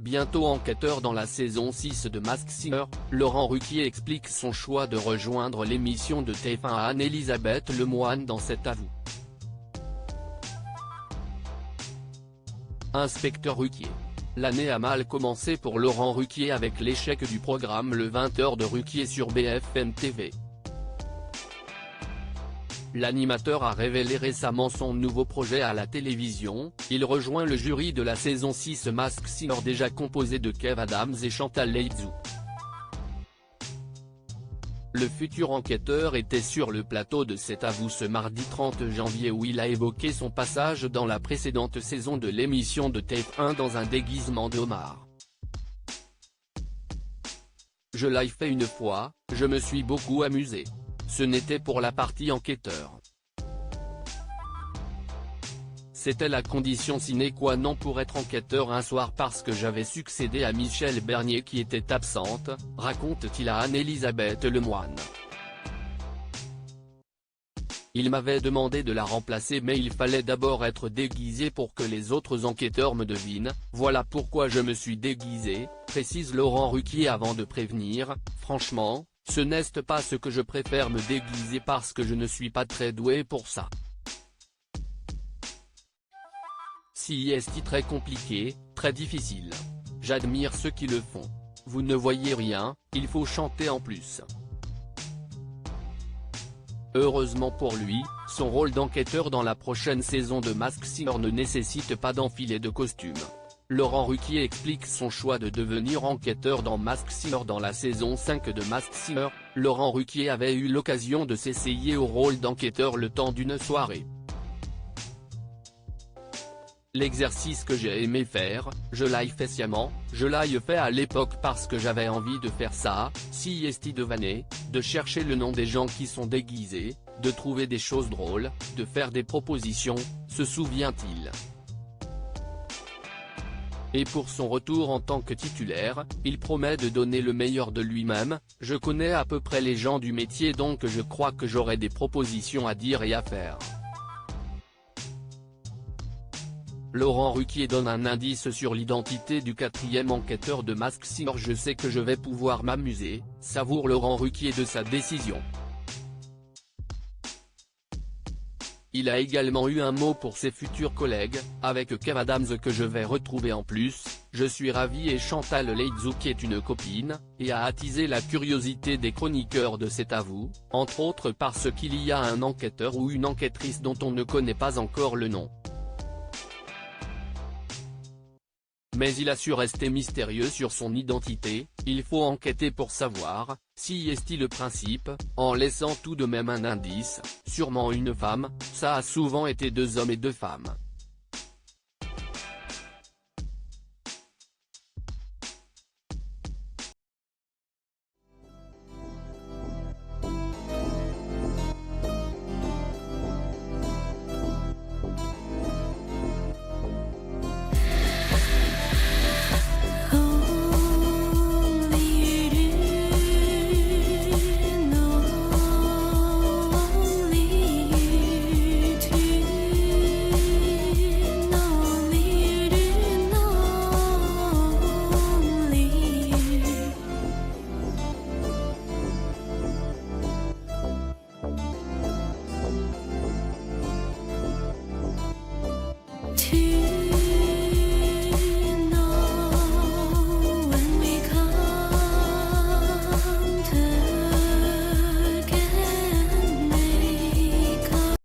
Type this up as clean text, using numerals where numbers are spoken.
Bientôt enquêteur dans la saison 6 de Masked Singer, Laurent Ruquier explique son choix de rejoindre l'émission de TF1 à Anne-Elisabeth Lemoine dans cet avou. Inspecteur Ruquier. L'année a mal commencé pour Laurent Ruquier avec l'échec du programme Le 20h de Ruquier sur BFM TV. L'animateur a révélé récemment son nouveau projet à la télévision, il rejoint le jury de la saison 6 Masked Singer déjà composé de Kev Adams et Chantal Leydzou. Le futur enquêteur était sur le plateau de cet avou ce mardi 30 janvier où il a évoqué son passage dans la précédente saison de l'émission de TF1 dans un déguisement de homard. Je l'ai fait une fois, je me suis beaucoup amusé. Ce n'était pour la partie enquêteur. C'était la condition sine qua non pour être enquêteur un soir parce que j'avais succédé à Michel Bernier qui était absente, raconte-t-il à Anne-Elisabeth Lemoine. Il m'avait demandé de la remplacer mais il fallait d'abord être déguisé pour que les autres enquêteurs me devinent, voilà pourquoi je me suis déguisé, précise Laurent Ruquier avant de prévenir, franchement, ce n'est pas ce que je préfère me déguiser parce que je ne suis pas très doué pour ça. Si est très compliqué, très difficile. J'admire ceux qui le font. Vous ne voyez rien, il faut chanter en plus. Heureusement pour lui, son rôle d'enquêteur dans la prochaine saison de Masked Singer ne nécessite pas d'enfiler de costume. Laurent Ruquier explique son choix de devenir enquêteur dans Masked Singer dans la saison 5 de Masked Singer. Laurent Ruquier avait eu l'occasion de s'essayer au rôle d'enquêteur le temps d'une soirée. L'exercice que j'ai aimé faire, je l'ai fait sciemment, je l'ai fait à l'époque parce que j'avais envie de faire ça, si est devané, de chercher le nom des gens qui sont déguisés, de trouver des choses drôles, de faire des propositions, se souvient-il. Et pour son retour en tant que titulaire, il promet de donner le meilleur de lui-même, je connais à peu près les gens du métier donc je crois que j'aurai des propositions à dire et à faire. Laurent Ruquier donne un indice sur l'identité du quatrième enquêteur de Masked Singer. Je sais que je vais pouvoir m'amuser, savoure Laurent Ruquier de sa décision. Il a également eu un mot pour ses futurs collègues, avec Kev Adams que je vais retrouver en plus, je suis ravi et Chantal Leydzou qui est une copine, et a attisé la curiosité des chroniqueurs de cet avou, entre autres parce qu'il y a un enquêteur ou une enquêtrice dont on ne connaît pas encore le nom. Mais il a su rester mystérieux sur son identité, il faut enquêter pour savoir, si est-il le principe, en laissant tout de même un indice, sûrement une femme, ça a souvent été 2 hommes et 2 femmes.